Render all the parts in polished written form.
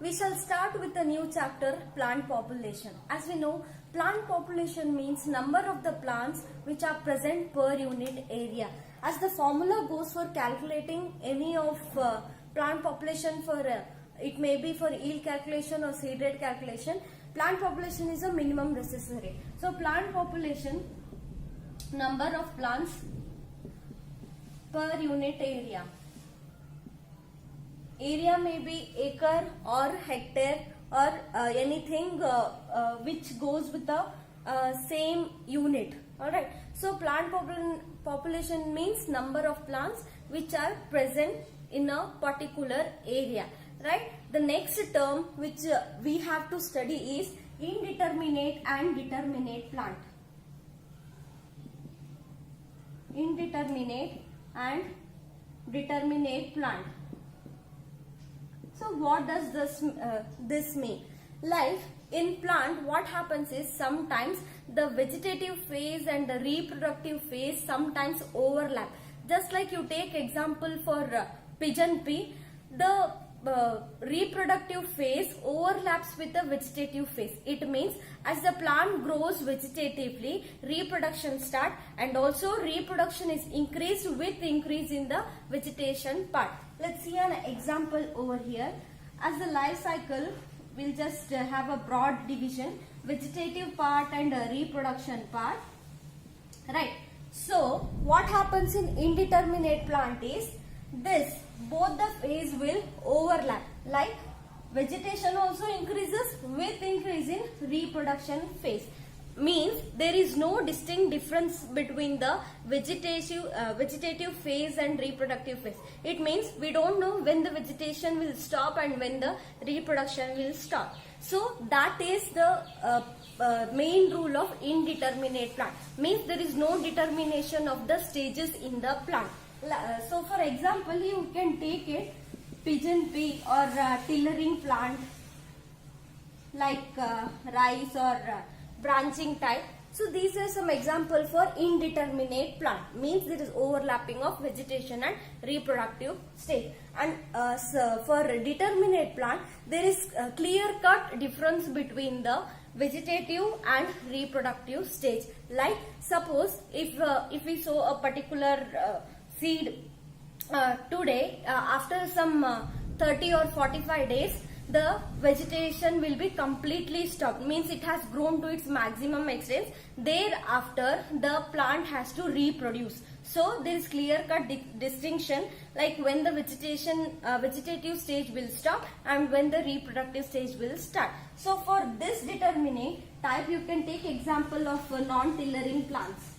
We shall start with a new chapter, plant population. As we know, plant population means number of the plants which are present per unit area. As the formula goes for calculating any of plant population for it may be for yield calculation or seed rate calculation, plant population is a minimum necessary. So plant population, number of plants per unit area. Area may be acre or hectare or anything which goes with the same unit. Alright. So plant population means number of plants which are present in a particular area. Right. The next term which we have to study is indeterminate and determinate plant. Indeterminate and determinate plant. So what does this mean? Like in plant, what happens is sometimes the vegetative phase and the reproductive phase sometimes overlap. Just like you take example for pigeon pea, the reproductive phase overlaps with the vegetative phase. It means as the plant grows vegetatively, reproduction starts, and also reproduction is increased with increase in the vegetation part. Let's see an example over here. As the life cycle, we'll just have a broad division, vegetative part and reproduction part. Right. So what happens in indeterminate plant is both the phase will overlap. Like vegetation also increases with increase in reproduction phase. Means there is no distinct difference between the vegetative phase and reproductive phase. It means we don't know when the vegetation will stop and when the reproduction will start. So that is the main rule of indeterminate plant. Means there is no determination of the stages in the plant. So for example, you can take it pigeon pea or tillering plant like rice or branching type. So these are some example for indeterminate plant. Means there is overlapping of vegetation and reproductive stage. And so for determinate plant, there is a clear cut difference between the vegetative and reproductive stage. Like suppose if we sow a particular seed today, after some 30 or 45 days, the vegetation will be completely stopped. Means it has grown to its maximum extent. Thereafter, the plant has to reproduce. So there is clear cut distinction like when the vegetative stage will stop and when the reproductive stage will start. So for this determinate type, you can take example of non-tillering plants.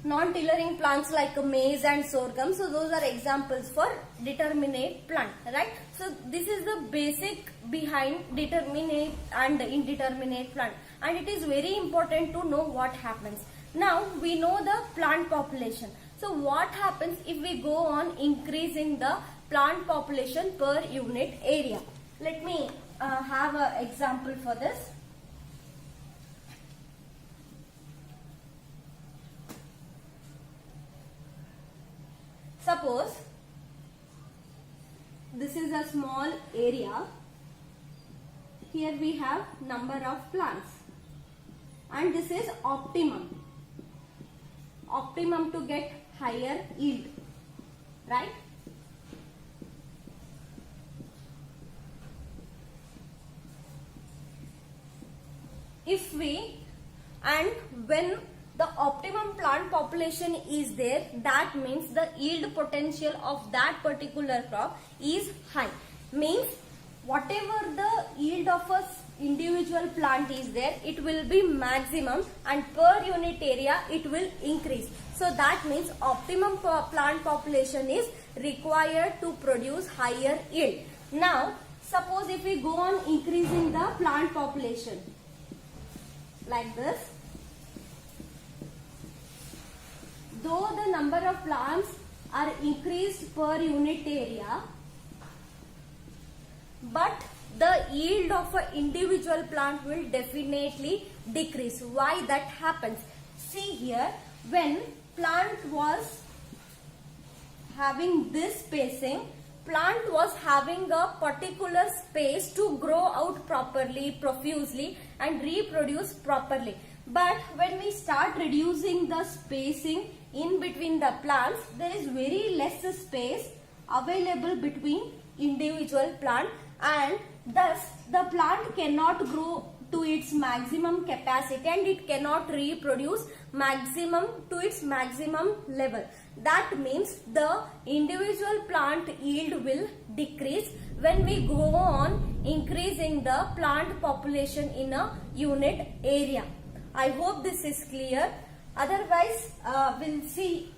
Non-tillering plants like maize and sorghum. So those are examples for determinate plant, right? So this is the basic behind determinate and indeterminate plant, and it is very important to know what happens. Now we know the plant population. So what happens if we go on increasing the plant population per unit area? Let me have an example for this. Suppose this is a small area. Here we have number of plants and this is optimum. Optimum to get higher yield, right? When the optimum plant population is there, that means the yield potential of that particular crop is high. Means whatever the yield of a individual plant is there, it will be maximum and per unit area it will increase. So that means optimum plant population is required to produce higher yield. Now suppose if we go on increasing the plant population like this, though the number of plants are increased per unit area, but the yield of an individual plant will definitely decrease. Why that happens? See here, when plant was having this spacing, plant was having a particular space to grow out properly, profusely and reproduce properly. But when we start reducing the spacing in between the plants, there is very less space available between individual plant, and thus the plant cannot grow to its maximum capacity and it cannot reproduce maximum to its maximum level. That means the individual plant yield will decrease when we go on increasing the plant population in a unit area. I hope this is clear. Otherwise, we'll see.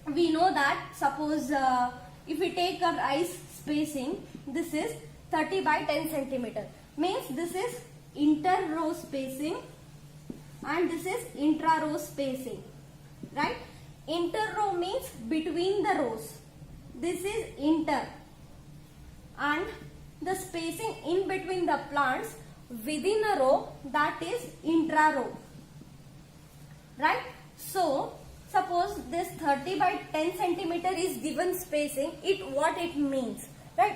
We know that suppose if we take a rice spacing, this is 30 by 10 centimeter. Means this is inter-row spacing and this is intra-row spacing. Right? Inter-row means between the rows. This is inter. And the spacing in between the plants within a row, that is intra-row. Right? So, suppose this 30 by 10 centimeter is given spacing, what it means? Right?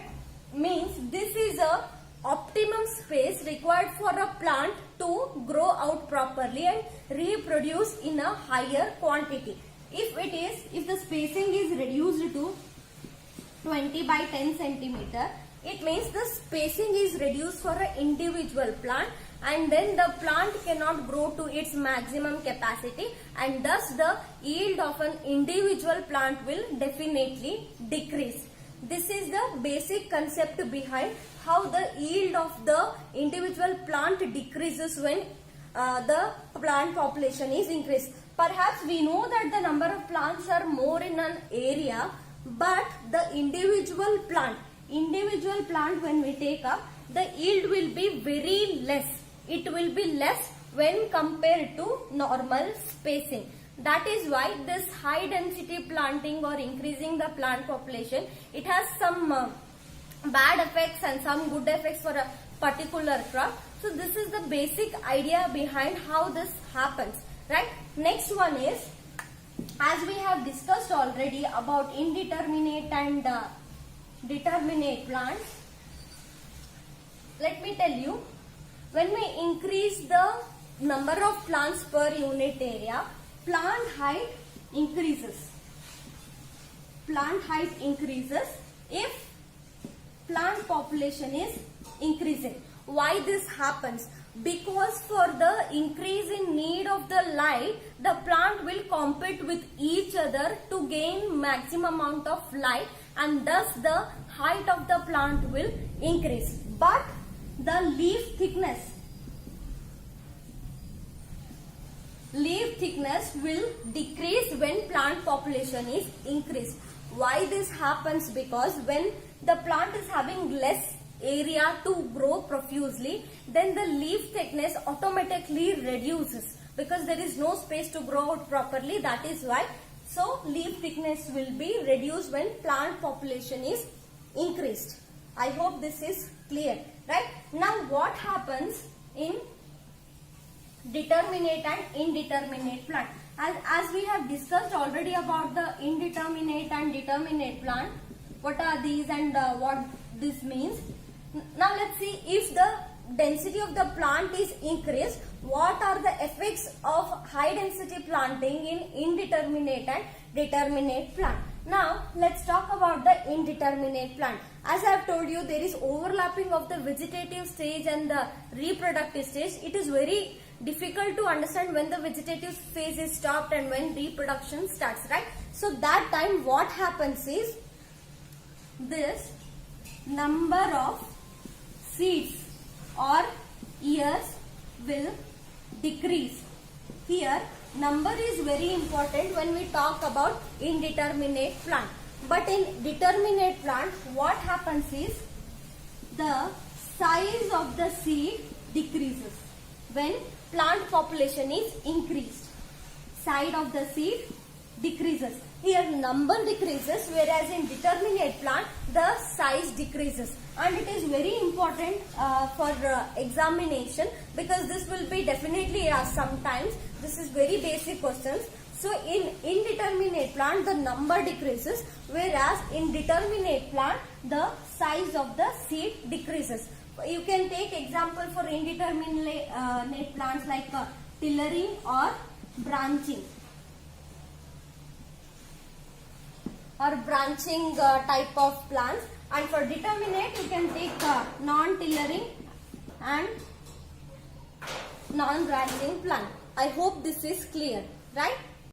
Means this is a optimum space required for a plant to grow out properly and reproduce in a higher quantity. If the spacing is reduced to 20 by 10 centimeter, it means the spacing is reduced for an individual plant and then the plant cannot grow to its maximum capacity and thus the yield of an individual plant will definitely decrease. This is the basic concept behind how the yield of the individual plant decreases when the plant population is increased. Perhaps we know that the number of plants are more in an area, but the individual plant when we take up, the yield will be very less. It will be less when compared to normal spacing. That is why this high density planting or increasing the plant population, it has some bad effects and some good effects for a particular crop. So this is the basic idea behind how this happens. Right? Next one is, as we have discussed already about indeterminate and determinate plants. Let me tell you, when we increase the number of plants per unit area, plant height increases. Plant height increases if plant population is increasing. Why this happens? Because for the increase in need of the light, the plant will compete with each other to gain maximum amount of light and thus the height of the plant will increase. But the leaf thickness will decrease when plant population is increased. Why this happens? Because when the plant is having less area to grow profusely, then the leaf thickness automatically reduces because there is no space to grow out properly. That is why. So leaf thickness will be reduced when plant population is increased. I hope this is clear. Right? Now what happens in determinate and indeterminate plant? As we have discussed already about the indeterminate and determinate plant, what are these and what this means. Now let's see, if the density of the plant is increased, what are the effects of high density planting in indeterminate and determinate plant? Now let's talk about the indeterminate plant. As I have told you, there is overlapping of the vegetative stage and the reproductive stage. It is very difficult to understand when the vegetative phase is stopped and when reproduction starts, right? So that time what happens is, this number of seeds or ears will decrease. Here number is very important when we talk about indeterminate plant. But in determinate plant, what happens is, the size of the seed decreases when plant population is increased. Size of the seed decreases. Here number decreases, whereas in determinate plant the size decreases. And it is very important for examination, because this will be definitely asked sometimes. This is very basic questions. So in indeterminate plant the number decreases, whereas in determinate plant the size of the seed decreases. You can take example for indeterminate plants like tillering or branching type of plants, and for determinate you can take non-tillering and non-branching plant. I hope this is clear, right?